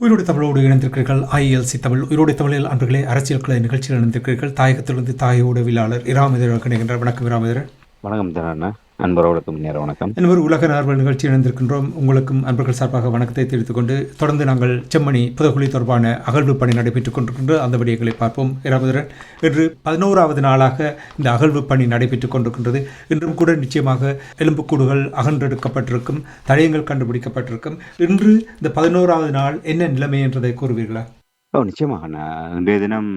உயிரோடு தமிழோடு இணைந்திருக்கிறீர்கள். IELC தமிழ் உயிரோடு தமிழில் அன்பர்களே, அரசியல் கலை நிகழ்ச்சியில் இணைந்திருக்கிறீர்கள். தாயகத்திலிருந்து தாய உடவியலாளர் இராமதேவர் இணைகின்றார். வணக்கம் இராமதேவர். வணக்கம் தரண்ணா. அன்பர்களுக்கும் நேர வணக்கம். இன்னொரு உலக நார்வல் நிகழ்ச்சி இணைந்திருக்கின்றோம். உங்களுக்கும் அன்பர்கள் சார்பாக வணக்கத்தை தெரிவித்துக் கொண்டு தொடர்ந்து நாங்கள் செம்மணி புதகுழி தொடர்பான அகழ்வு பணி நடைபெற்றுக் கொண்டிருக்கின்ற அந்த விடயங்களை பார்ப்போம். இராமதேவன், இன்று 11வது நாளாக இந்த அகழ்வு பணி நடைபெற்றுக் கொண்டிருக்கின்றது. இன்றும் கூட நிச்சயமாக எலும்புக்கூடுகள் அகன்றெடுக்கப்பட்டிருக்கும், தடயங்கள் கண்டுபிடிக்கப்பட்டிருக்கும். இன்று இந்த 11வது நாள் என்ன நிலைமை என்றதை கூறுவீர்களா? நிச்சயமாக. இன்றைய தினம்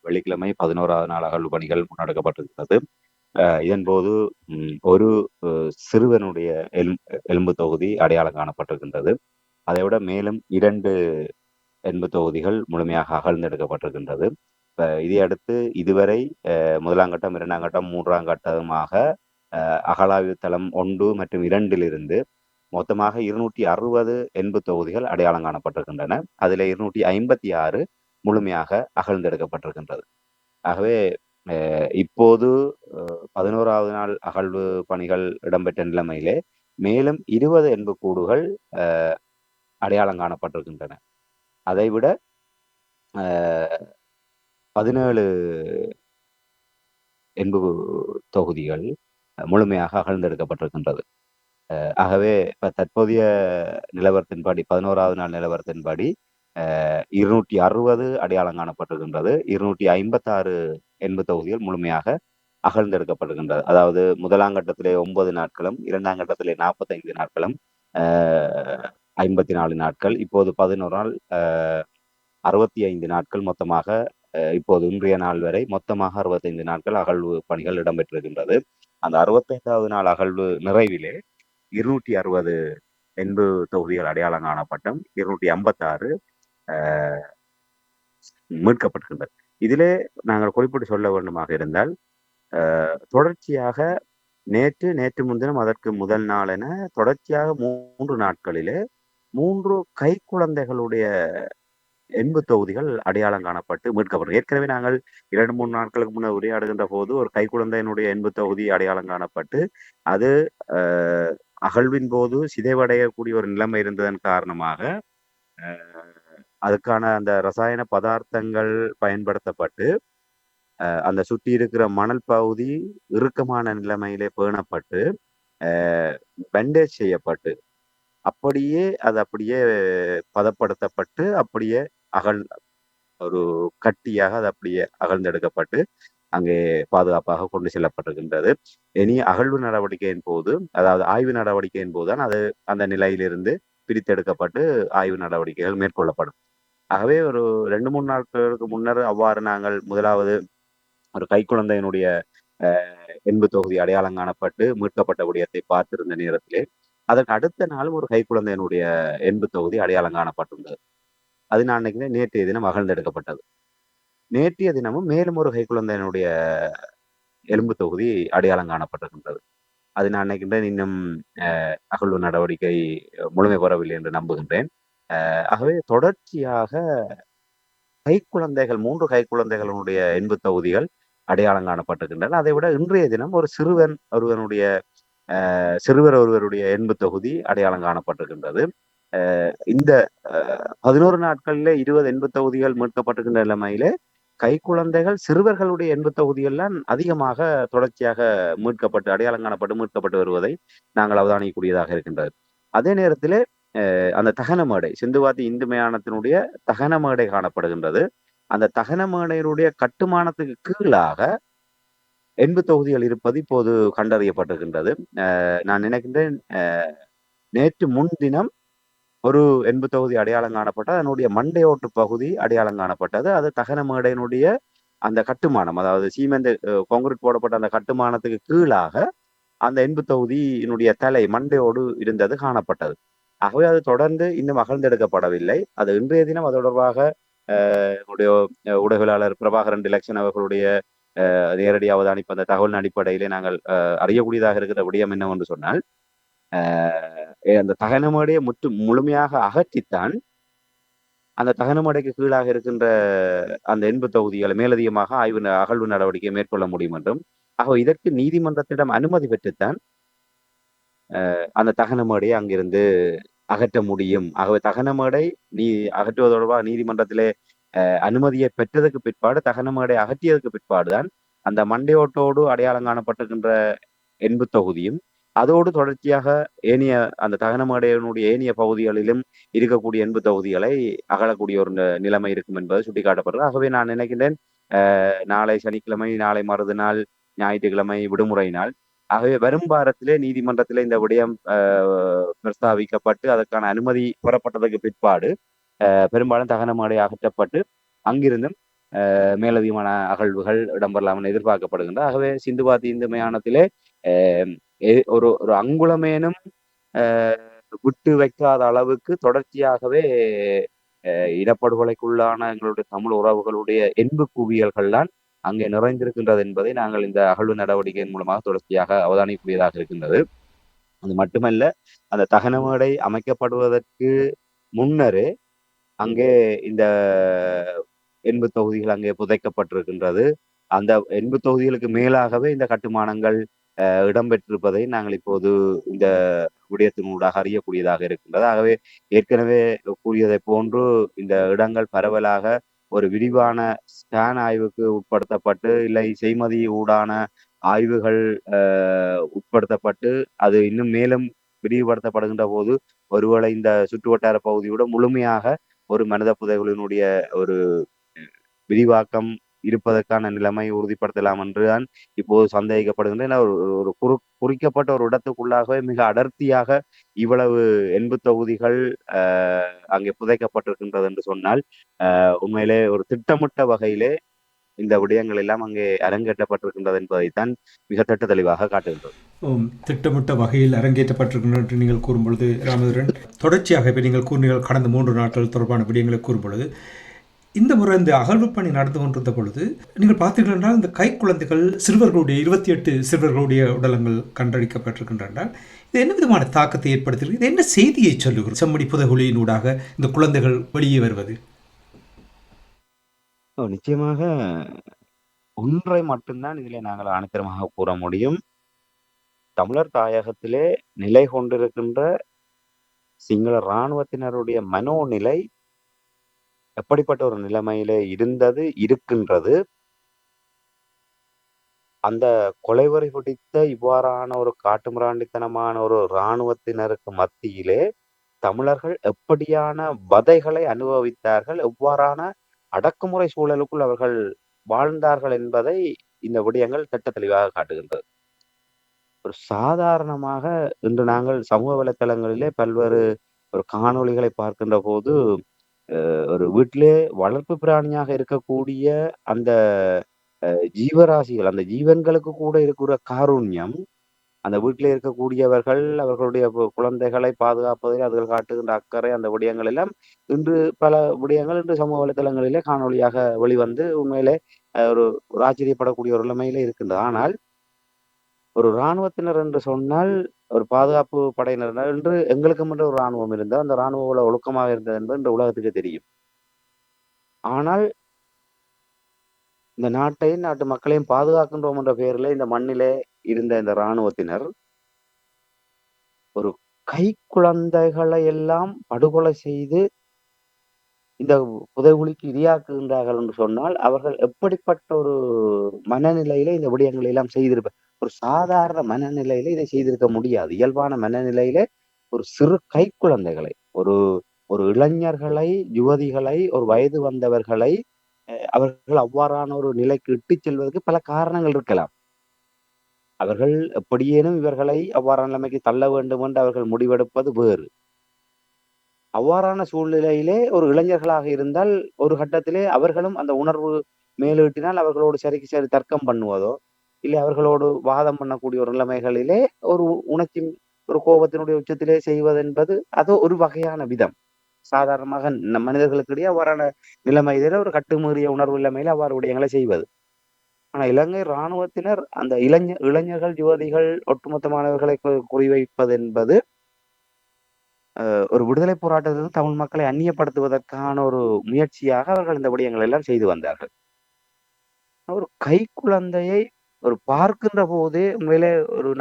வெள்ளிக்கிழமை 11வது நாள் அகழ்வு பணிகள் முன்னெடுக்கப்பட்டிருக்கிறது. இதன்போது ஒரு சிறுவனுடைய எலும்பு தொகுதி அடையாளம் காணப்பட்டிருக்கின்றது. அதைவிட மேலும் 2 எலும்பு தொகுதிகள் முழுமையாக அகழ்ந்தெடுக்கப்பட்டிருக்கின்றது. இதையடுத்து இதுவரை 1ஆம் கட்டம், 2ஆம் கட்டம், 3ஆம் கட்டமாக அகழாய்வு தளம் 1 மற்றும் 2 மொத்தமாக 260 எலும்பு தொகுதிகள் அடையாளம் காணப்பட்டிருக்கின்றன. அதில் 256 முழுமையாக அகழ்ந்தெடுக்கப்பட்டிருக்கின்றது. ஆகவே இப்போது 11வது நாள் அகழ்வு பணிகள் இடம்பெற்ற நிலைமையிலே மேலும் 20 எலும்புக்கூடுகள் அடையாளம் காணப்பட்டிருக்கின்றன. அதைவிட 17 எலும்பு தொகுதிகள் முழுமையாக அகழ்ந்தெடுக்கப்பட்டிருக்கின்றது. ஆகவே தற்போதைய நிலவரத்தின்படி 11வது நாள் நிலவரத்தின்படி 260 அடையாளம் காணப்பட்டிருக்கின்றது. 256 எலும்பு தொகுதிகள் முழுமையாக அகழ்ந்தெடுக்கப்படுகின்றது. அதாவது 1ஆம் கட்டத்திலே 9 நாட்களும், 2ஆம் கட்டத்திலே 45 நாட்களும், 54 நாட்கள், இப்போது 11 நாள், 65 நாட்கள், மொத்தமாக இப்போது இன்றைய நாள் வரை மொத்தமாக 65 நாட்கள் அகழ்வு பணிகள் இடம்பெற்றிருக்கின்றது. அந்த 65வது நாள் அகழ்வு நிறைவிலே 260 எலும்பு தொகுதிகள் அடையாளம் காணப்பட்டும் 256 மீட்கப்பட்டிருக்கின்றது. இதிலே நாங்கள் குறிப்பிட்டு சொல்ல வேண்டுமாக இருந்தால், தொடர்ச்சியாக நேற்று முன்தினம், அதற்கு முதல் நாள் என தொடர்ச்சியாக 3 நாட்களிலே 3 கைக்குழந்தைகளுடைய எலும்பு தொகுதிகள் அடையாளம் காணப்பட்டு மீட்கப்படும். ஏற்கனவே நாங்கள் 2-3 நாட்களுக்கு முன்னர் உரையாடுகின்ற போது ஒரு கைக்குழந்தையினுடைய எலும்பு தொகுதி அடையாளம் காணப்பட்டு அது அகழ்வின் போது சிதைவடையக்கூடிய ஒரு நிலைமை இருந்ததன் காரணமாக அதுக்கான அந்த ரசாயன பதார்த்தங்கள் பயன்படுத்தப்பட்டு அந்த சுற்றி இருக்கிற மணல் பகுதி இறுக்கமான நிலைமையிலே பேணப்பட்டு பேண்டேஜ் செய்யப்பட்டு அது அப்படியே பதப்படுத்தப்பட்டு அப்படியே ஒரு கட்டியாக அது அப்படியே அகழ்ந்தெடுக்கப்பட்டு அங்கே பாதுகாப்பாக கொண்டு செல்லப்பட்டிருக்கின்றது. இனி அகழ்வு நடவடிக்கையின் போது, அதாவது ஆய்வு நடவடிக்கையின் போது தான் அது அந்த நிலையிலிருந்து பிரித்தெடுக்கப்பட்டு ஆய்வு நடவடிக்கைகள் மேற்கொள்ளப்படும். ஆகவே ஒரு 2-3 நாட்களுக்கு முன்னர் அவ்வாறு நாங்கள் முதலாவது ஒரு கைக்குழந்தையினுடைய எலும்பு தொகுதி அடையாளம் காணப்பட்டு மீட்கப்பட்ட விடயத்தை பார்த்திருந்த நேரத்திலே, அதற்கு அடுத்த நாளும் ஒரு கைக்குழந்தையினுடைய எலும்பு தொகுதி அடையாளம் காணப்பட்டுள்ளது. அது நான் நினைக்கிறேன் நேற்றைய தினம் அகழ்ந்தெடுக்கப்பட்டது. நேற்றைய தினமும் மேலும் ஒரு கைக்குழந்தையினுடைய எலும்பு தொகுதி அடையாளம் காணப்பட்டிருக்கின்றது. அது நான் நினைக்கின்றேன் இன்னும் அகழ்வு நடவடிக்கை முழுமை பெறவில்லை என்று நம்புகின்றேன். ஆகவே தொடர்ச்சியாக 3 கைக்குழந்தைகளுடைய எலும்பு தொகுதிகள் அடையாளம் காணப்பட்டிருக்கின்றன. அதை விட இன்றைய தினம் ஒரு சிறுவர் ஒருவருடைய எலும்பு தொகுதி அடையாளம் காணப்பட்டிருக்கின்றது. இந்த 11 நாட்களில் 20 எலும்பு தொகுதிகள் மீட்கப்பட்டிருக்கின்ற நிலைமையிலே கைக்குழந்தைகள், சிறுவர்களுடைய எலும்பு தொகுதிகள்லாம் அதிகமாக தொடர்ச்சியாக அடையாளம் காணப்பட்டு மீட்கப்பட்டு வருவதை நாங்கள் அவதானிக்கக்கூடியதாக இருக்கின்றது. அதே நேரத்திலே அந்த தகன மேடை, சிந்துவாத்தி இந்து மயானத்தினுடைய தகன மேடை காணப்படுகின்றது. அந்த தகன மேடையினுடைய கட்டுமானத்துக்கு கீழாக எலும்பு தொகுதிகள் இருப்பது இப்போது கண்டறியப்பட்டிருக்கின்றது. நான் நினைக்கின்றேன் நேற்று முன்தினம் ஒரு எலும்பு தொகுதி அடையாளம் காணப்பட்டது. அதனுடைய மண்டையோட்டு பகுதி அடையாளம் காணப்பட்டது. அது தகன மேடையினுடைய அந்த கட்டுமானம், அதாவது சீமெண்ட் கான்கிரீட் போடப்பட்ட அந்த கட்டுமானத்துக்கு கீழாக அந்த எலும்பு தொகுதியினுடைய தலை மண்டையோடு இருந்தது காணப்பட்டது. ஆகவே அது தொடர்ந்து இன்னும் அகழ்ந்தெடுக்கப்படவில்லை. அது இன்றைய தினம் அது தொடர்பாக என்னுடைய ஊடகவியலாளர் பிரபாகரன் டிலக்ஷன் அவர்களுடைய நேரடி அவதானிப்பு அந்த தகவலின் அடிப்படையிலே நாங்கள் அறியக்கூடியதாக இருக்கிற விடயம் என்னவென்று சொன்னால், அந்த தகன மேடையை முழுமையாக அகற்றித்தான் அந்த தகன மேடைக்கு கீழாக இருக்கின்ற அந்த எலும்பு தொகுதிகளை மேலதிகமாக அகழ்வு நடவடிக்கையை மேற்கொள்ள முடியும் என்றும், ஆக இதற்கு நீதிமன்றத்திடம் அனுமதி பெற்றுத்தான் அந்த தகன மேடையை அங்கிருந்து அகற்ற முடியும். ஆகவே தகனமேடை நீ அகற்றுவது தொடர்பாக நீதிமன்றத்திலே அனுமதியை பெற்றதுக்கு பிற்பாடு தகனமேடை அகற்றியதுக்கு பிற்பாடுதான் அந்த மண்டையோட்டோடு அடையாளம் காணப்பட்டிருக்கின்ற எண்பு தொகுதியும் அதோடு தொடர்ச்சியாக ஏனைய அந்த தகனமேடையினுடைய ஏனைய பகுதிகளிலும் இருக்கக்கூடிய எண்பு தொகுதிகளை அகலக்கூடிய ஒரு நிலைமை இருக்கும் என்பது சுட்டிக்காட்டப்படுறது. ஆகவே நான் நினைக்கின்றேன் நாளை சனிக்கிழமை, நாளை மறுநாள் ஞாயிற்றுக்கிழமை விடுமுறை நாள். ஆகவே வரும் வாரத்திலே நீதிமன்றத்திலே இந்த விடயம் பிரஸ்தாபிக்கப்பட்டு அதற்கான அனுமதி பெறப்பட்டதற்கு பிற்பாடு பெரும்பாலும் தகனமேடை அகற்றப்பட்டு அங்கிருந்தும் மேலதிகமான அகழ்வுகள் இடம்பெறலாம் என எதிர்பார்க்கப்படுகின்றது. ஆகவே சிந்துபாத்தி இந்து மயானத்திலே ஒரு ஒரு அங்குலமேனும் விட்டு வைக்காத அளவுக்கு தொடர்ச்சியாகவே இனப்படுகொலைக்குள்ளான எங்களுடைய தமிழ் உறவுகளுடைய என்பு குவியல்கள் தான் அங்கே நிறைந்திருக்கின்றது என்பதை நாங்கள் இந்த அகழ்வு நடவடிக்கையின் மூலமாக தொடர்ச்சியாக அவதானிக்கக்கூடியதாக இருக்கின்றது. அது மட்டுமல்ல, அந்த தகனமேடை அமைக்கப்படுவதற்கு முன்னரே அங்கே இந்த எண்பு தொகுதிகள் அங்கே புதைக்கப்பட்டிருக்கின்றது. அந்த எண்பு தொகுதிகளுக்கு மேலாகவே இந்த கட்டுமானங்கள் இடம்பெற்றிருப்பதை நாங்கள் இப்போது இந்த விடயத்தினூடாக அறியக்கூடியதாக இருக்கின்றது. ஆகவே ஏற்கனவே கூறியதை போன்று இந்த இடங்கள் பரவலாக ஒரு விரிவான ஸ்கேன் ஆய்வுக்கு உட்படுத்தப்பட்டு இல்லை செய்மதி ஊடான ஆய்வுகள் உட்படுத்தப்பட்டு அது இன்னும் மேலும் விரிவுபடுத்தப்படுகின்ற போது ஒருவேளை இந்த சுற்றுவட்டார பகுதியோட முழுமையாக ஒரு மனித புதைகுழியினுடைய ஒரு விரிவாக்கம் இருப்பதற்கான நிலைமை உறுதிப்படுத்தலாம் என்றுதான் இப்போது சந்தேகிக்கப்படுகின்றன. ஒரு குறிக்கப்பட்ட ஒரு இடத்துக்குள்ளாகவே மிக அடர்த்தியாக இவ்வளவு எண்பு தொகுதிகள் அங்கே புதைக்கப்பட்டிருக்கின்றது என்று சொன்னால் உண்மையிலே ஒரு திட்டமிட்ட வகையிலே இந்த விடயங்கள் எல்லாம் அங்கே அரங்கேற்றப்பட்டிருக்கின்றது என்பதைத்தான் மிக திட்ட தெளிவாக காட்டுகின்றது. திட்டமிட்ட வகையில் அரங்கேற்றப்பட்டிருக்கின்றன என்று நீங்கள் கூறும்பொழுது ராமதுரன், தொடர்ச்சியாக இப்போ நீங்கள் கூறினீர்கள் கடந்த 3 நாட்கள் தொடர்பான விடயங்களை கூறும்பொழுது இந்த முறை இந்த அகழ்வு பணி நடந்து கொண்டிருந்த பொழுது நீங்கள் பார்த்தீர்கள் என்றால் இந்த கைக்குழந்தைகள் சிறுவர்களுடைய 28 சிறுவர்களுடைய உடலங்கள் கண்டறிக்கப்பட்டிருக்கின்றன. இது என்ன விதமான தாக்கத்தை ஏற்படுத்துகிறது? இது என்ன செய்தியை சொல்லுகிறது செம்மணி புதைகுழியினூடாக இந்த குழந்தைகள் வெளியே வருவது? நிச்சயமாக ஒன்றை மட்டும்தான் இதிலே நாங்கள் ஆணித்தரமாக கூற முடியும். தமிழர் தாயகத்திலே நிலை கொண்டிருக்கின்ற சிங்கள இராணுவத்தினருடைய மனோநிலை எப்படிப்பட்ட ஒரு நிலைமையிலே இருக்கின்றது. அந்த கொலைவரி பிடித்த இவ்வாறான ஒரு காட்டுமிராண்டித்தனமான ஒரு இராணுவத்தினருக்கு மத்தியிலே தமிழர்கள் எப்படியான வதைகளை அனுபவித்தார்கள், எவ்வாறான அடக்குமுறை சூழலுக்குள் அவர்கள் வாழ்ந்தார்கள் என்பதை இந்த விடயங்கள் திட்ட தெளிவாக காட்டுகின்றது. ஒரு சாதாரணமாக இன்று நாங்கள் சமூக வலைத்தளங்களிலே பல்வேறு ஒரு காணொளிகளை பார்க்கின்ற போது ஒரு வீட்டிலே வளர்ப்பு பிராணியாக இருக்கக்கூடிய அந்த ஜீவராசிகள், அந்த ஜீவன்களுக்கு கூட இருக்கிற காருண்யம், அந்த வீட்டிலே இருக்கக்கூடியவர்கள் அவர்களுடைய குழந்தைகளை பாதுகாப்பதில் அவர்கள் காட்டுகின்ற அக்கறை, அந்த விடயங்கள் எல்லாம் இன்று பல விடயங்கள் இன்று சமூக வலைத்தளங்களிலே காணொலியாக வெளிவந்து உண்மையிலே ஒரு ஆச்சரியப்படக்கூடிய ஒரு நிலைமையிலே இருக்கின்றது. ஆனால் ஒரு இராணுவத்தினர் என்று சொன்னால் ஒரு பாதுகாப்பு படையினர் என்று எங்களுக்கு மட்டும் ஒரு இராணுவம் இருந்தால் அந்த இராணுவ ஒழுக்கமாக இருந்தது என்பது இந்த உலகத்துக்கு தெரியும். ஆனால் இந்த நாட்டையும் நாட்டு மக்களையும் பாதுகாக்கின்றோம் என்ற பெயரிலே இந்த மண்ணிலே இருந்த இந்த இராணுவத்தினர் ஒரு கை குழந்தைகளை எல்லாம் படுகொலை செய்து இந்த புதைகுழிக்கு இரையாக்குகின்றார்கள் என்று சொன்னால் அவர்கள் எப்படிப்பட்ட ஒரு மனநிலையில இந்த விடயங்களை எல்லாம் செய்திருப்ப ஒரு சாதாரண மனநிலையில இதை செய்திருக்க முடியாது. இயல்பான மனநிலையில ஒரு சிறு கை குழந்தைகளை, ஒரு ஒரு இளைஞர்களை, யுவதிகளை, ஒரு வயது வந்தவர்களை அவர்கள் அவ்வாறான ஒரு நிலைக்கு இட்டுச் செல்வதற்கு பல காரணங்கள் இருக்கலாம். அவர்கள் எப்படியேனும் இவர்களை அவ்வாறான நிலைமைக்கு தள்ள வேண்டும் என்று அவர்கள் முடிவெடுப்பது வேறு. அவ்வாறான சூழ்நிலையிலே ஒரு இளைஞர்களாக இருந்தால் ஒரு கட்டத்திலே அவர்களும் அந்த உணர்வு மேலீட்டினால் அவர்களோடு சரிக்கு சரி தர்க்கம் பண்ணுவதோ இல்லை அவர்களோடு வாதம் பண்ணக்கூடிய ஒரு நிலைமைகளிலே ஒரு உணர்ச்சி ஒரு கோபத்தினுடைய உச்சத்திலே செய்வது என்பது அது ஒரு வகையான விதம். சாதாரணமாக மனிதர்களுக்கிடையே அவ்வாறான நிலைமையில ஒரு கட்டுமீறிய உணர்வு நிலைமையில அவ்வாறு விடயங்களை செய்வது. ஆனா இலங்கை இராணுவத்தினர் அந்த இளைஞர்கள், யுவதிகள், ஒட்டுமொத்தமானவர்களை குறிவைப்பது என்பது ஒரு விடுதலை போராட்டத்திலிருந்து தமிழ் மக்களை அந்நியப்படுத்துவதற்கான ஒரு முயற்சியாக அவர்கள் இந்த விடயங்கள் எல்லாம் செய்து வந்தார்கள். ஒரு கை குழந்தையை ஒரு பார்க்கின்ற போதே உண்மையிலே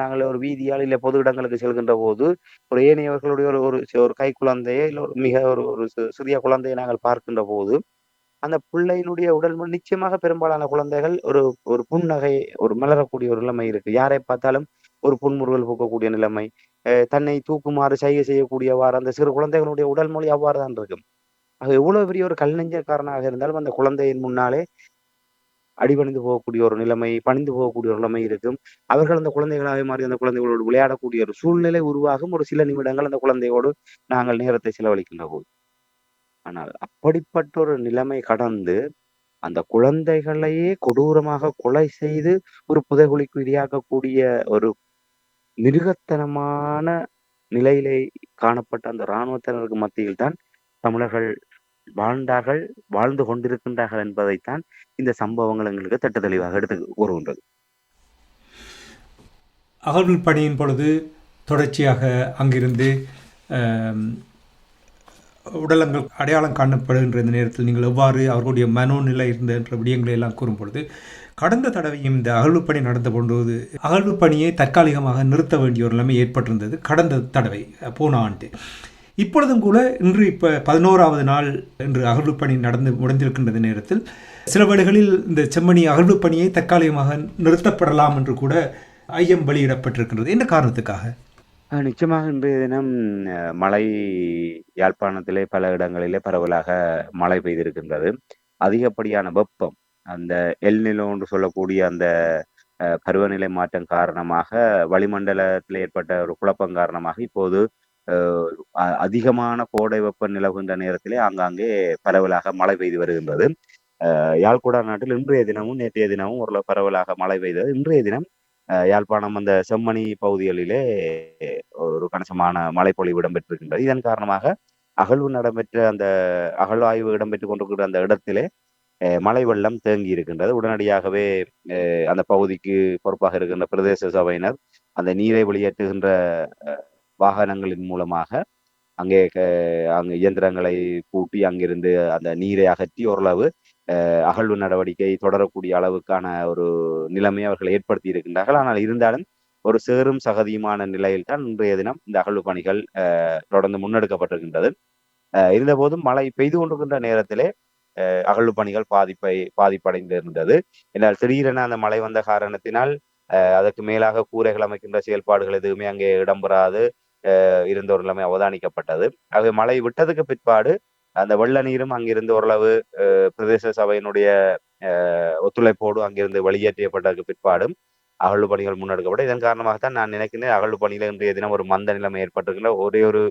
நாங்கள் ஒரு வீதியால் இல்ல பொது இடங்களுக்கு செல்கின்ற போது ஒரு ஏனையவர்களுடைய ஒரு ஒரு ஒரு கை குழந்தையை இல்ல ஒரு மிக ஒரு ஒரு சிறிய குழந்தையை நாங்கள் பார்க்கின்ற போது அந்த பிள்ளையினுடைய உடல் நிச்சயமாக பெரும்பாலான குழந்தைகள் ஒரு ஒரு புன்னகை ஒரு மலரக்கூடிய ஒரு நிலைமை இருக்கு. யாரை பார்த்தாலும் ஒரு புன்முறுவல் பூக்கக்கூடிய நிலைமை, தன்னை தூக்குமாறு சைகை செய்யக்கூடியவாறு அந்த சிறு குழந்தைகளுடைய உடல் மொழி அவ்வாறு தான் இருக்கும். அது எவ்வளவு பெரிய ஒரு கல் நெஞ்சக்காரனாக இருந்தாலும் அந்த குழந்தையின் முன்னாலே அடிபணிந்து போகக்கூடிய ஒரு நிலைமை, பணிந்து போகக்கூடிய ஒரு நிலைமை இருக்கும். அவர்கள் அந்த குழந்தைகளாக மாறி அந்த குழந்தைகளோடு விளையாடக்கூடிய ஒரு சூழ்நிலை உருவாகும். ஒரு சில நிமிடங்கள் அந்த குழந்தையோடு நாங்கள் நேரத்தை செலவழிக்கின்ற போது. ஆனால் அப்படிப்பட்ட ஒரு நிலைமை கடந்து அந்த குழந்தைகளையே கொடூரமாக கொலை செய்து ஒரு புதைகுழிக்கு இரையாக்கக்கூடிய ஒரு மிருகத்தனமான நிலையிலே காணப்பட்ட அந்த இராணுவத்தினருக்கு மத்தியில் தான் தமிழர்கள் வாழ்ந்தார்கள், வாழ்ந்து கொண்டிருக்கின்றார்கள் என்பதைத்தான் இந்த சம்பவங்கள் எங்களுக்கு திட்ட தெளிவாக எடுத்து கூறுகின்றது. அகழ்வு பணியின் பொழுது தொடர்ச்சியாக அங்கிருந்து உடலங்கள் அடையாளம் காணப்படுகின்ற இந்த நேரத்தில் நீங்கள் எவ்வாறு அவர்களுடைய மனோநிலை இருந்த என்ற விடயங்களை எல்லாம் கூறும் பொழுது, கடந்த தடவையும் இந்த அகழ்வு பணி நடந்த பொழுது அகழ்வு பணியை தற்காலிகமாக நிறுத்த வேண்டிய ஒரு நிலைமை ஏற்பட்டிருந்தது கடந்த தடவை போன ஆண்டு. இப்பொழுதும் கூட இன்று 11வது நாள் என்று அகழ்வு பணி முடிந்திருக்கின்ற நேரத்தில் சில வேளைகளில் இந்த செம்மணி அகழ்வு பணியை தற்காலிகமாக நிறுத்தப்படலாம் என்று கூட ஐயம் வெளியிடப்பட்டிருக்கின்றது. என்ன காரணத்துக்காக? நிச்சயமாக இன்றைய தினம் மழை யாழ்ப்பாணத்திலே பல இடங்களிலே பரவலாக மழை பெய்திருக்கின்றது. அதிகப்படியான வெப்பம், அந்த எல்நிலோ என்று சொல்லக்கூடிய அந்த பருவநிலை மாற்றம் காரணமாக வளிமண்டலத்தில் ஏற்பட்ட ஒரு குழப்பம் காரணமாக இப்போது அதிகமான கோடை வெப்பம் நிலவுகின்ற நேரத்திலே ஆங்காங்கே பரவலாக மழை பெய்து வருகின்றது. யாழ்குடா நாட்டில் இன்றைய தினமும் நேற்றைய தினமும் ஓரளவு பரவலாக மழை பெய்தது. இன்றைய தினம் யாழ்ப்பாணம் அந்த செம்மணி பகுதிகளிலே ஒரு கணிசமான மழைப்பொழிவு இடம்பெற்றிருக்கின்றது. இதன் காரணமாக அகழ்வு நடைபெற்ற அந்த அகழ்வாய்வு இடம்பெற்றுக் கொண்டிருக்கிற அந்த இடத்திலே மழை வெள்ளம் தேங்கி இருக்கின்றது. உடனடியாகவே அந்த பகுதிக்கு பொறுப்பாக இருக்கின்ற பிரதேச சபையினர் அந்த நீரை வெளியேற்றுகின்ற வாகனங்களின் மூலமாக அங்கே இயந்திரங்களை பூட்டி அங்கிருந்து அந்த நீரை அகற்றி ஓரளவு அகழ்வு நடவடிக்கை தொடரக்கூடிய அளவுக்கான ஒரு நிலைமையை அவர்கள் ஏற்படுத்தி இருக்கின்றார்கள். ஆனால் இருந்தாலும் ஒரு சேரும் சகதியுமான நிலையில் தான் இன்றைய தினம் இந்த அகழ்வு பணிகள் தொடர்ந்து முன்னெடுக்கப்பட்டிருக்கின்றது. இருந்த போதும் மழை பெய்து கொண்டிருக்கின்ற நேரத்திலே அகழ்வு பணிகள் பாதிப்படைந்து இருந்தது. என்றால் திடீரென அந்த மழை வந்த காரணத்தினால் அதற்கு மேலாக கூரைகள் அமைக்கின்ற செயல்பாடுகள் எதுவுமே அங்கே இடம்பெறாது இருந்த ஒரு நிலைமை அவதானிக்கப்பட்டது. ஆகவே மழை விட்டதுக்கு பிற்பாடு அந்த வெள்ள நீரும் அங்கிருந்து ஓரளவு பிரதேச சபையினுடைய ஒத்துழைப்போடு அங்கிருந்து வெளியேற்றப்பட்டதற்கு பிற்பாடும் அகழ்வு பணிகள் முன்னெடுக்கப்படும். இதன் காரணமாகத்தான் நான் நினைக்கிறேன் அகழ்வு பணியில இன்றைய தினம் ஒரு மந்த நிலைமை ஏற்பட்டிருக்கின்ற ஒரே ஒரு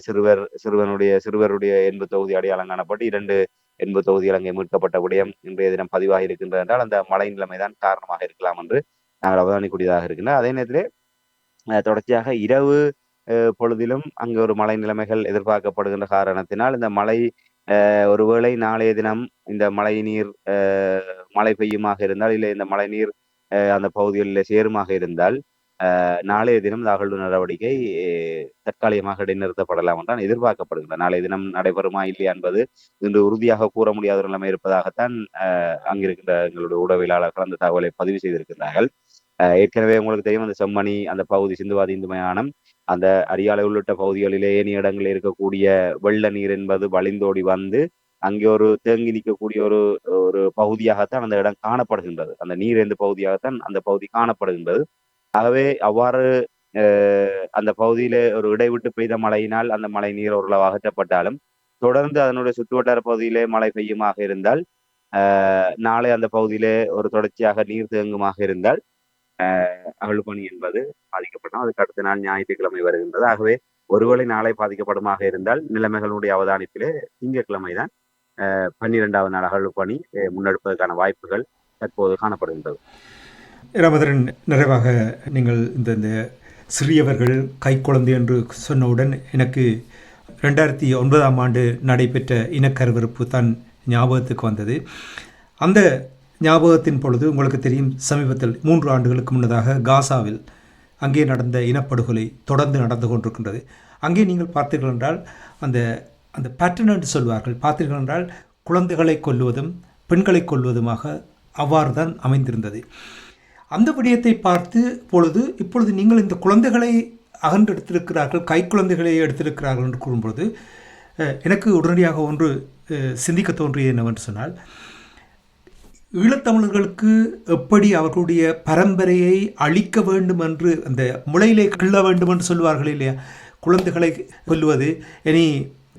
சிறுவருடைய எண்பு தொகுதி அடையாளம் காணப்பட்டு 2 எண்பு தொகுதிகள் அங்கே மீட்கப்பட்ட விடயம் இன்றைய தினம் பதிவாக இருக்கின்றது என்றால் அந்த மழை நிலைமைதான் காரணமாக இருக்கலாம் என்று நாங்கள் அவதானிக்கூடியதாக இருக்கின்றன. அதே நேரத்திலே தொடர்ச்சியாக இரவு பொழுதிலும் அங்கு ஒரு மழை நிலைமைகள் எதிர்பார்க்கப்படுகின்ற காரணத்தினால் இந்த மழை ஒருவேளை நாளைய தினம் இந்த மழை நீர் மழை பெய்யுமாக இருந்தால் இல்லை இந்த மழை நீர் அந்த பகுதிகளில் சேருமாக இருந்தால் நாளைய தினம் இந்த அகழ்வு நடவடிக்கை தற்காலிகமாக இடைநிறுத்தப்படலாம் என்றால் எதிர்பார்க்கப்படுகின்றன. நாளைய தினம் நடைபெறுமா இல்லையா என்பது இன்று உறுதியாக கூற முடியாத ஒரு நிலைமை இருப்பதாகத்தான் அங்கிருக்கின்ற எங்களுடைய உடவியலாளர்கள் அந்த தகவலை பதிவு செய்திருக்கிறார்கள். ஏற்கனவே உங்களுக்கு தெரியும் அந்த செம்மணி அந்த பகுதி சிந்துவாதி இந்து மயானம் அந்த அரியாலை உள்ளிட்ட பகுதிகளிலே ஏனைய இடங்களில் இருக்கக்கூடிய வெள்ள நீர் என்பது வழிந்தோடி வந்து அங்கே ஒரு தேங்கி நிற்கக்கூடிய ஒரு பகுதியாகத்தான் அந்த இடம் காணப்படுகின்றது. அந்த நீரேந்து பகுதியாகத்தான் அந்த பகுதி காணப்படுகின்றது. ஆகவே அவ்வாறு அந்த பகுதியிலே ஒரு இடைவிட்டு பெய்த மழையினால் அந்த மழை நீர் ஓரளவு அகற்றப்பட்டாலும் தொடர்ந்து அதனுடைய சுற்றுவட்டார பகுதியிலே மழை பெய்யுமாக இருந்தால் நாளை அந்த பகுதியிலே ஒரு தொடர்ச்சியாக நீர் தேங்குமாக இருந்தால் அகழ்வு பணி என்பது பாதிக்கப்படும். அதுக்கு அடுத்த நாள் ஞாயிற்றுக்கிழமை வருகின்றது. ஆகவே ஒருவேளை நாளை பாதிக்கப்படுமாக இருந்தால் நிலைமைகளுடைய அவதானிப்பிலே திங்கட்கிழமை தான் 12வது நாள் அகழ்வு பணி முன்னெடுப்பதற்கான வாய்ப்புகள் தற்போது காணப்படுகின்றது. ராமதரன், நிறைவாக நீங்கள் இந்த சிறியவர்கள் கைக்குழந்தை என்று சொன்னவுடன் எனக்கு 2009ஆம் ஆண்டு நடைபெற்ற இனக்கருவறுப்பு தான் ஞாபகத்துக்கு வந்தது. அந்த ஞாபகத்தின் பொழுது உங்களுக்கு தெரியும், சமீபத்தில் 3 ஆண்டுகளுக்கு முன்னதாக காசாவில் அங்கே நடந்த இனப்படுகொலை தொடர்ந்து நடந்து கொண்டிருக்கின்றது. அங்கே நீங்கள் பார்த்தீர்கள் என்றால் அந்த பேட்டர்ன் என்று சொல்வார்கள், பார்த்தீர்கள் என்றால் குழந்தைகளை கொல்லுவதும் பெண்களை கொல்வதுமாக அவ்வாறு தான் அமைந்திருந்தது. அந்த விடயத்தை பார்த்து இப்பொழுது நீங்கள் இந்த குழந்தைகளை அகன்றெடுத்திருக்கிறார்கள், கைக்குழந்தைகளை எடுத்திருக்கிறார்கள் என்று கூறும்பொழுது எனக்கு உடனடியாக ஒன்று சிந்திக்க தோன்றியது என்னவென்று சொன்னால், ஈழத்தமிழர்களுக்கு எப்படி அவர்களுடைய பரம்பரையை அழிக்க வேண்டும் என்று அந்த முளையிலே கிள்ள வேண்டும் என்று சொல்வார்கள் இல்லையா, குழந்தைகளை கொல்லுவது, இனி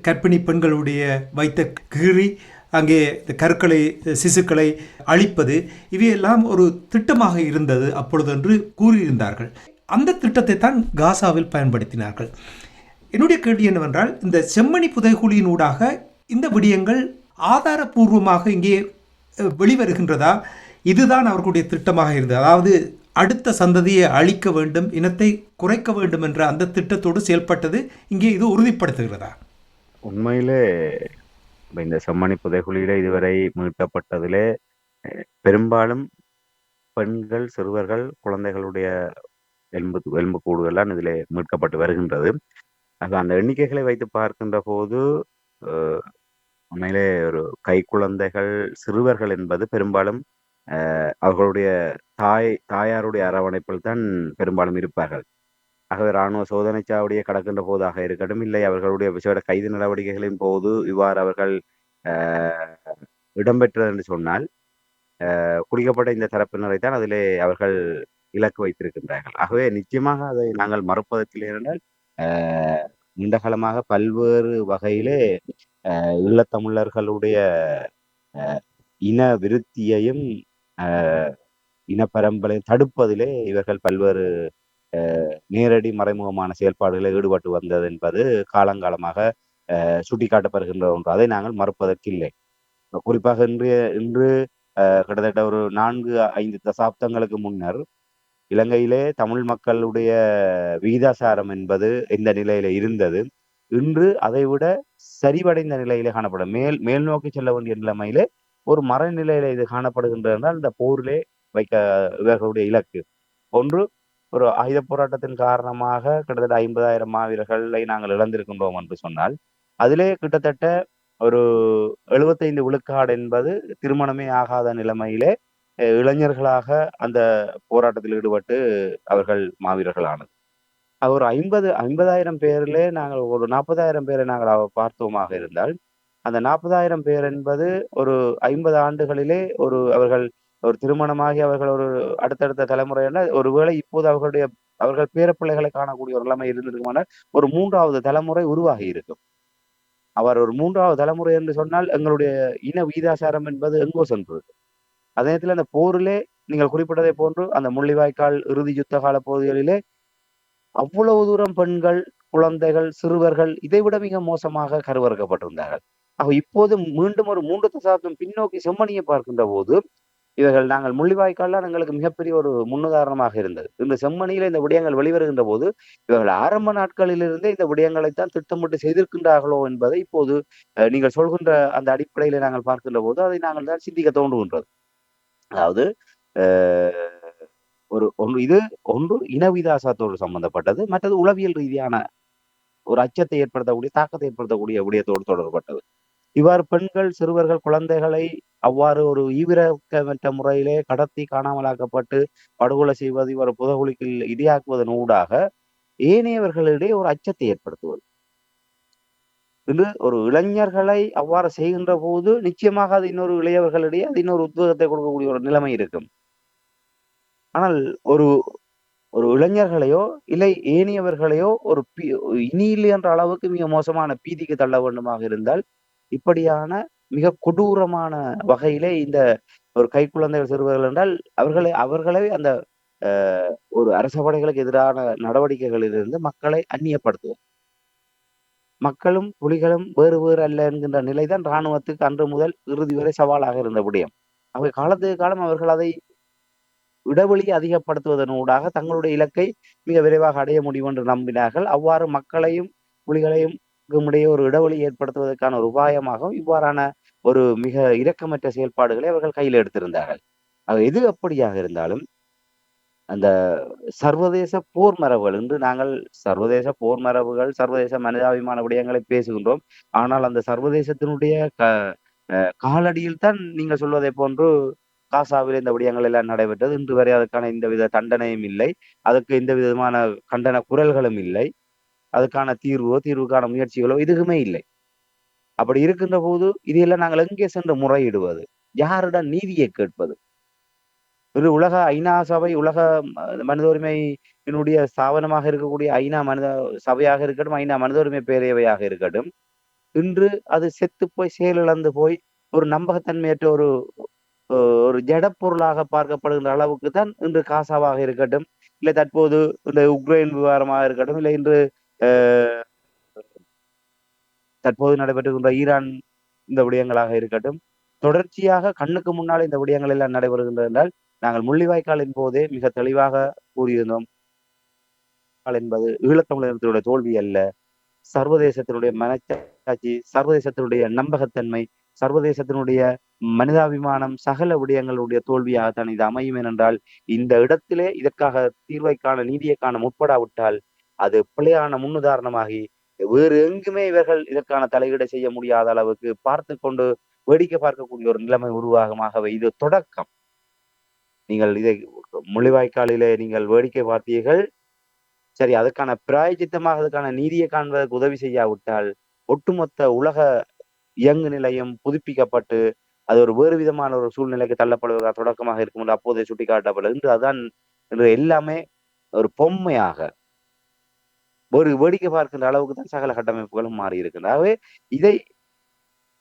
கர்ப்பிணி பெண்களுடைய வைத்த கீறி அங்கே கருக்களை சிசுக்களை அழிப்பது, இவையெல்லாம் ஒரு திட்டமாக இருந்தது அப்பொழுது என்று கூறியிருந்தார்கள். அந்த திட்டத்தை தான் காசாவில் பயன்படுத்தினார்கள். என்னுடைய கேள்வி என்னவென்றால், இந்த செம்மணி புதைகுழியினூடாக இந்த விடயங்கள் ஆதாரபூர்வமாக இங்கே வெளிவருகின்றதா? இதுதான் அவர்களுடைய திட்டமாக இருந்தது, அதாவது அடுத்த சந்ததியை அழிக்க வேண்டும், இனத்தை குறைக்க வேண்டும் என்ற அந்த திட்டத்தோடு செயல்பட்டது இங்கே இது உறுதிப்படுத்துகிறதா? உண்மையிலே இந்த செம்மணி புதைகுழியில இதுவரை மீட்கப்பட்டதிலே பெரும்பாலும் பெண்கள், சிறுவர்கள், குழந்தைகளுடைய எலும்பு கூடுகள்லாம் இதிலே மீட்கப்பட்டு வருகின்றது. அந்த எண்ணிக்கைகளை வைத்து பார்க்கின்ற போது உண்மையிலே ஒரு கைக்குழந்தைகள், சிறுவர்கள் என்பது பெரும்பாலும் அவர்களுடைய தாயாருடைய அரவணைப்பில் தான் பெரும்பாலும் இருப்பார்கள். ஆகவே இராணுவ சோதனை சாவடியை கடக்கின்ற போதாக இருக்கட்டும், இல்லை அவர்களுடைய விசேட கைது நடவடிக்கைகளின் போது இவ்வாறு அவர்கள் இடம்பெற்றது என்று சொன்னால், குடிக்கப்பட்ட இந்த தரப்பினரை தான் அதிலே அவர்கள் இலக்கு வைத்திருக்கின்றார்கள். ஆகவே நிச்சயமாக அதை நாங்கள் மறுப்பதற்கில்லை என்றால், நீண்ட காலமாக பல்வேறு வகையிலே ஈழத்தமிழர்களுடைய இன விருத்தியையும் இனப்பரம்பரையும் தடுப்பதிலே இவர்கள் பல்வேறு நேரடி மறைமுகமான செயல்பாடுகளில் ஈடுபட்டு வந்தது என்பது காலங்காலமாக சுட்டிக்காட்டப்படுகின்ற ஒன்று. அதை நாங்கள் மறுப்பதற்கில்லை. குறிப்பாக இன்று கிட்டத்தட்ட ஒரு 4-5 தசாப்தங்களுக்கு முன்னர் இலங்கையிலே தமிழ் மக்களுடைய விகிதாசாரம் என்பது எந்த நிலையில இருந்தது, இன்று அதைவிட சரிவடைந்த நிலையிலே காணப்படும். மேல் நோக்கி செல்ல வேண்டிய நிலைமையிலே ஒரு மறைநிலையில இது காணப்படுகின்றன. இந்த போரிலே வைக்க இவர்களுடைய இலக்கு ஒன்று, ஒரு ஆயுத போராட்டத்தின் காரணமாக கிட்டத்தட்ட 50,000 மாவீரர்களை நாங்கள் இழந்திருக்கின்றோம் என்று சொன்னால், அதிலே கிட்டத்தட்ட ஒரு 75 விழுக்காடு என்பது திருமணமே ஆகாத நிலைமையிலே இளைஞர்களாக அந்த போராட்டத்தில் ஈடுபட்டு அவர்கள் மாவீரர்களானது. ஒரு 50,000 பேரிலே நாங்கள் ஒரு 40,000 பேரை நாங்கள் பார்த்தோமாக இருந்தால், அந்த 40,000 பேர் என்பது ஒரு 50 ஆண்டுகளிலே அவர்கள் ஒரு திருமணமாகி அவர்கள் ஒரு அடுத்தடுத்த தலைமுறையில ஒருவேளை இப்போது அவர்கள் பேரப்பிள்ளைகளை காணக்கூடிய ஒரு நிலைமை இருந்திருக்குமானால் ஒரு 3வது தலைமுறை உருவாகி இருக்கும். அவர் ஒரு 3வது தலைமுறை என்று சொன்னால் எங்களுடைய இன விகிதாசாரம் என்பது எங்கோ சென்றது. அதே நேரத்தில் அந்த போரிலே நீங்கள் குறிப்பிட்டதை போன்று அந்த முள்ளிவாய்க்கால் இறுதி யுத்த கால பகுதிகளிலே அவ்வளவு தூரம் பெண்கள், குழந்தைகள், சிறுவர்கள் இதைவிட மிக மோசமாக கருவறுக்கப்பட்டிருந்தார்கள். இப்போது மீண்டும் ஒரு 3 தசாப்தம் பின்னோக்கி செம்மணியை பார்க்கின்ற போது நாங்கள் முள்ளிவாய்க்கால்லாம் எங்களுக்கு மிகப்பெரிய ஒரு முன்னுதாரணமாக இருந்தது. இந்த செம்மணியில இந்த விடயங்கள் வெளிவருகின்ற போது இவர்கள் ஆரம்ப நாட்களிலிருந்தே இந்த விடயங்களைத்தான் திட்டமிட்டு செய்திருக்கின்றார்களோ என்பதை இப்போது நீங்கள் சொல்கின்ற அந்த அடிப்படையில நாங்கள் பார்க்கின்ற போது அதை நாங்கள் தான் சிந்திக்க தோன்றுகின்றது. அதாவது ஒன்று இனவிதாசத்தோடு சம்பந்தப்பட்டது, மற்றது உளவியல் ரீதியான ஒரு அச்சத்தை ஏற்படுத்தக்கூடிய, தாக்கத்தை ஏற்படுத்தக்கூடிய விடயத்தோடு தொடர்பட்டது. இவ்வாறு பெண்கள், சிறுவர்கள், குழந்தைகளை அவ்வாறு ஒரு ஈவிரக்கமற்ற முறையிலே கடத்தி காணாமலாக்கப்பட்டு படுகொலை செய்வது, இவ்வாறு புதகுழிக்கு இரையாக்குவதன் ஊடாக ஏனையவர்களிடையே ஒரு அச்சத்தை ஏற்படுத்துவது. இன்று ஒரு இளைஞர்களை அவ்வாறு செய்கின்ற போது நிச்சயமாக அது இன்னொரு இளையவர்களிடையே அது இன்னொரு உத்வேகத்தை கொடுக்கக்கூடிய ஒரு நிலைமை இருக்கும். ஆனால் ஒரு இளைஞர்களையோ இல்லை ஏனையவர்களையோ ஒரு இனியில்லை என்ற அளவுக்கு மிக மோசமான பீதிக்கு தள்ள வேண்டுமாக இருந்தால் இப்படியான மிக கொடூரமான வகையிலே இந்த ஒரு கைக்குழந்தைகள், சிறுவர்கள் என்றால் அவர்களை அந்த ஒரு அரச படைகளுக்கு எதிரான நடவடிக்கைகளிலிருந்து மக்களை அந்நியப்படுத்துவோம். மக்களும் புலிகளும் வேறு வேறு அல்ல என்கின்ற நிலைதான் இராணுவத்துக்கு அன்று முதல் இறுதி வரை சவாலாக இருந்த விடயம். காலத்துக்கு காலம் அவர்கள் அதை இடைவெளியை அதிகப்படுத்துவதனூடாக தங்களுடைய இலக்கை மிக விரைவாக அடைய முடியும் என்று நம்பினார்கள். அவ்வாறு மக்களையும் புலிகளையும் இடையே ஒரு இடைவெளி ஏற்படுத்துவதற்கான ஒரு உபாயமாக இவ்வாறான ஒரு மிக இரக்கமற்ற செயல்பாடுகளை அவர்கள் கையில் எடுத்திருந்தார்கள். எது அப்படியாக இருந்தாலும் அந்த சர்வதேச போர் மரபுகள், இன்று நாங்கள் சர்வதேச போர் மரபுகள், சர்வதேச மனிதாபிமான விடயங்களை பேசுகின்றோம். ஆனால் அந்த சர்வதேசத்தினுடைய காலடியில் தான் நீங்கள் சொல்வதை போன்று காசாவில் இந்த விடயங்கள் எல்லாம் நடைபெற்றது. இன்று வரை அதுக்கான எந்தவித தண்டனையும் இல்லை. அதுக்கு எந்த விதமான கண்டன குரல்களும் இல்லை. அதுக்கான தீர்வுக்கான முயற்சிகளோ எதுவுமே இல்லை. அப்படி இருக்கின்ற போது இதையெல்லாம் நாங்கள் எங்கே சென்று முறையிடுவது? யாரிடம் நீதியை கேட்பது? ஒரு உலக ஐநா சபை, உலக மனித உரிமையினுடைய ஸ்தாபனமாக இருக்கக்கூடிய ஐநா மனித சபையாக இருக்கட்டும், ஐநா மனித உரிமை பேரவையாக இருக்கட்டும், இன்று அது செத்து போய் செயலிழந்து போய் ஒரு நம்பகத்தன்மையற்ற ஒரு ஒரு ஜடப்பொருளாக பார்க்கப்படுகின்ற அளவுக்கு தான் இன்று காசாவாக இருக்கட்டும், இல்லை தற்போது இந்த உக்ரைன் விவகாரமாக இருக்கட்டும், இல்லை இன்று தற்போது நடைபெற்றுகின்ற ஈரான் இந்த விடயங்களாக இருக்கட்டும், தொடர்ச்சியாக கண்ணுக்கு முன்னால் இந்த விடயங்கள் எல்லாம் நடைபெறுகின்றது என்றால் நாங்கள் முள்ளிவாய்க்காலின் போதே மிக தெளிவாக கூறியிருந்தோம் என்பது ஈழத்தமிழர்களுடைய தோல்வி அல்ல, சர்வதேசத்தினுடைய மனச்சாட்சி, சர்வதேசத்தினுடைய நம்பகத்தன்மை, சர்வதேசத்தினுடைய மனிதாபிமானம், சகல விடயங்களுடைய தோல்வியாகத்தான் இது அமையும். ஏனென்றால் இந்த இடத்திலே இதற்காக தீர்வைக்கான நீதியைக்கான முற்படாவிட்டால் அது பிழையான முன்னுதாரணமாகி வேறு எங்குமே இவர்கள் இதற்கான தலையீடு செய்ய முடியாத அளவுக்கு பார்த்து கொண்டு வேடிக்கை பார்க்கக்கூடிய ஒரு நிலைமை உருவாகமாகவே இது தொடக்கம். நீங்கள் இதை முள்ளிவாய்க்காலிலே நீங்கள் வேடிக்கை பார்த்தீர்கள், சரி, அதுக்கான பிராயச்சித்தமாக அதுக்கான நீதியை காண்பதற்கு உதவி செய்யாவிட்டால் ஒட்டுமொத்த உலக இயங்கு நிலையம் புதுப்பிக்கப்பட்டு அது ஒரு வேறு விதமான ஒரு சூழ்நிலைக்கு தள்ளப்படுவதாக தொடக்கமாக இருக்கும் என்று அப்போதே சுட்டிக்காட்டப்படும். இன்று அதான் இன்று எல்லாமே ஒரு பொம்மையாக ஒரு வேடிக்கை பார்க்கின்ற அளவுக்கு தான் சகல கட்டமைப்புகளும் மாறி இருக்கின்றன. இதை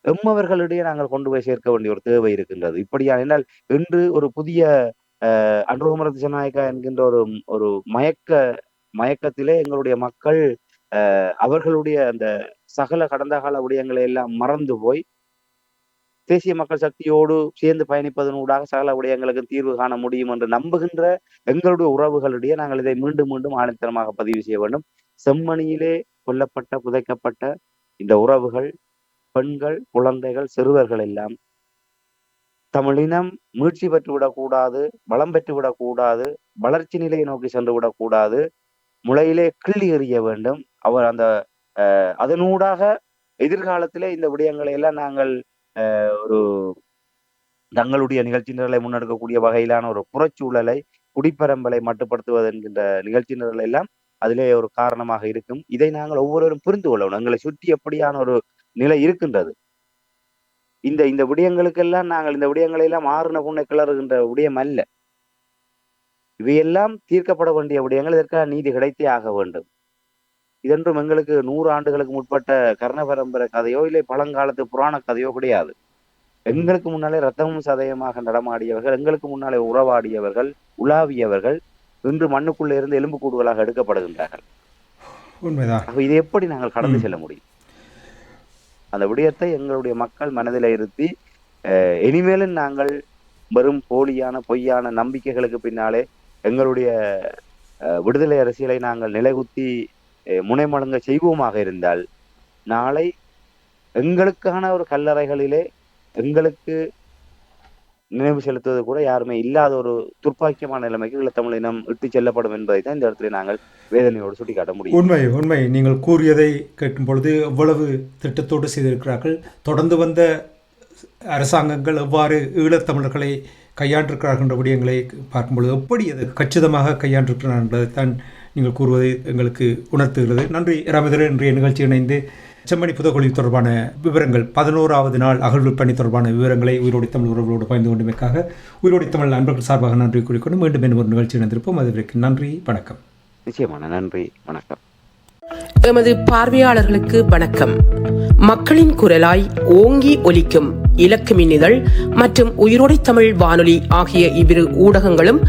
எம்மவர்களிடையே நாங்கள் கொண்டு போய் சேர்க்க வேண்டிய ஒரு தேவை இருக்கின்றது. இப்படியா என்றால் இன்று ஒரு புதிய அன்றுகுமர திசாநாயக்கா என்கின்ற ஒரு மயக்கத்திலே எங்களுடைய மக்கள் அவர்களுடைய அந்த சகல கடந்த கால விடயங்களை எல்லாம் மறந்து போய் தேசிய மக்கள் சக்தியோடு சேர்ந்து பயணிப்பதனூடாக சகல விடயங்களுக்கு தீர்வு காண முடியும் என்று நம்புகின்ற எங்களுடைய உறவுகளிடையே நாங்கள் இதை மீண்டும் மீண்டும் ஆணித்தரமாக பதிவு செய்ய வேண்டும். செம்மணியிலே கொல்லப்பட்ட புதைக்கப்பட்ட இந்த உறவுகள், பெண்கள், குழந்தைகள், சிறுவர்கள் எல்லாம் தமிழினம் மீட்சி பெற்றுவிடக்கூடாது, பலம் பெற்றுவிடக்கூடாது, வளர்ச்சி நிலையை நோக்கி சென்று விடக்கூடாது, முளையிலே கிள்ளி எறிய வேண்டும். அவர் அந்த அதனூடாக எதிர்காலத்திலே இந்த விடயங்களை எல்லாம் நாங்கள் ஒரு தங்களுடைய நிகழ்ச்சி நிரலை முன்னெடுக்கக்கூடிய வகையிலான ஒரு புறச்சூழலை, குடிப்பரம்பலை மட்டுப்படுத்துவது என்கின்ற நிகழ்ச்சி நிரல் எல்லாம் அதிலே ஒரு காரணமாக இருக்கும். இதை நாங்கள் ஒவ்வொருவரும் புரிந்து கொள்ளணும். எங்களை சுற்றி எப்படியான ஒரு நிலை இருக்கின்றது. இந்த விடயங்களுக்கெல்லாம் நாங்கள் இந்த விடயங்களை எல்லாம் ஆறுன புண்ணை கிளறுகின்ற விடயம் அல்ல. இவையெல்லாம் தீர்க்கப்பட வேண்டிய விடயங்கள். இதற்காக நீதி கிடைத்தே ஆக வேண்டும். இதென்றும் எங்களுக்கு 100 ஆண்டுகளுக்கு முற்பட்ட கர்ண பரம்பரை கதையோ இல்லை பழங்காலத்து புராண கதையோ கிடையாது. எங்களுக்கு முன்னாலே ரத்தமும் சதயமாக நடமாடியவர்கள், எங்களுக்கு முன்னாலே உறவாடியவர்கள், உலாவியவர்கள் இன்று மண்ணுக்குள்ளே இருந்து எலும்பு கூடுகளாக எடுக்கப்படுகின்றார்கள். உண்மைதான். இதை எப்படி நாங்கள் கடந்து செல்ல முடியும்? அந்த விடயத்தை எங்களுடைய மக்கள் மனதில் இருத்தி இனிமேலும் நாங்கள் வெறும் போலியான பொய்யான நம்பிக்கைகளுக்கு பின்னாலே எங்களுடைய விடுதலை அரசியலை நாங்கள் நிலைகுத்தி முனைமடங்க செய்வோமாக இருந்தால் நாளை எங்களுக்கான ஒரு கல்லறைகளிலே எங்களுக்கு நினைவு செலுத்துவது கூட யாருமே இல்லாத ஒரு துர்ப்பாக்கியமான நிலைமைக்கு ஈழத்தமிழினம் இட்டு செல்லப்படும் என்பதை தான் இந்த இடத்துல நாங்கள் வேதனையோடு சுட்டிக்காட்ட முடியும். உண்மை. நீங்கள் கூறியதை கேட்கும் பொழுது எவ்வளவு திட்டத்தோடு செய்திருக்கிறார்கள். தொடர்ந்து வந்த அரசாங்கங்கள் எவ்வாறு ஈழத்தமிழர்களை கையாண்டிருக்கிறார்கள் என்ற விடயங்களை பார்க்கும்பொழுது எப்படி அது கச்சிதமாக கையாண்டிருக்கிறார் என்பதைத்தான் நீங்கள் கூறுவதை எங்களுக்கு உணர்த்துகிறது. நன்றி ராமேந்திரன். இன்றைய நிகழ்ச்சி இணைந்து செம்மணி புதகுழி தொடர்பான விவரங்கள், 11வது நாள் அகழ்வு பணி தொடர்பான விவரங்களை உயிரோடி தமிழ் உறவுகளோடு பகிர்ந்து கொண்டமைக்காக உயிரோடி தமிழ் நண்பர்கள் சார்பாக நன்றி கூறிக்கொண்டு மீண்டும் ஒரு நிகழ்ச்சி இணைந்திருப்போம். அதுவரைக்கும் நன்றி, வணக்கம். நிச்சயமான நன்றி, வணக்கம். எமது பார்வையாளர்களுக்கு வணக்கம். மக்களின் குரலாய் ஓங்கி ஒலிக்கும் இலக்கு மின்னிதழ் மற்றும் உயிரோடை தமிழ் வானொலி ஆகிய இவ்விரு ஊடகங்களும்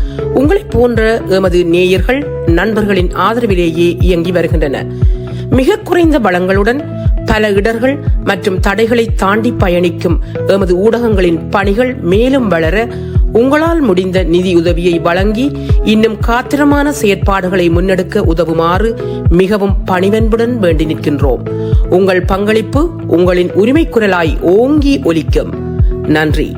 உங்களை போன்ற எமது நேயர்கள் நண்பர்களின் ஆதரவிலேயே இயங்கி வருகின்றன. மிக குறைந்த பலங்களுடன் பல இடர்கள் மற்றும் தடைகளை தாண்டி பயணிக்கும் எமது ஊடகங்களின் பணிகள் மேலும் வளர உங்களால் முடிந்த நிதி உதவியை வழங்கி இன்னும் காத்திரமான செயற்பாடுகளை முன்னெடுக்க உதவுமாறு மிகவும் பணிவன்புடன் வேண்டி நிற்கின்றோம். உங்கள் பங்களிப்பு உங்களின் உரிமை குரலாய் ஓங்கி ஒலிக்கும். நன்றி.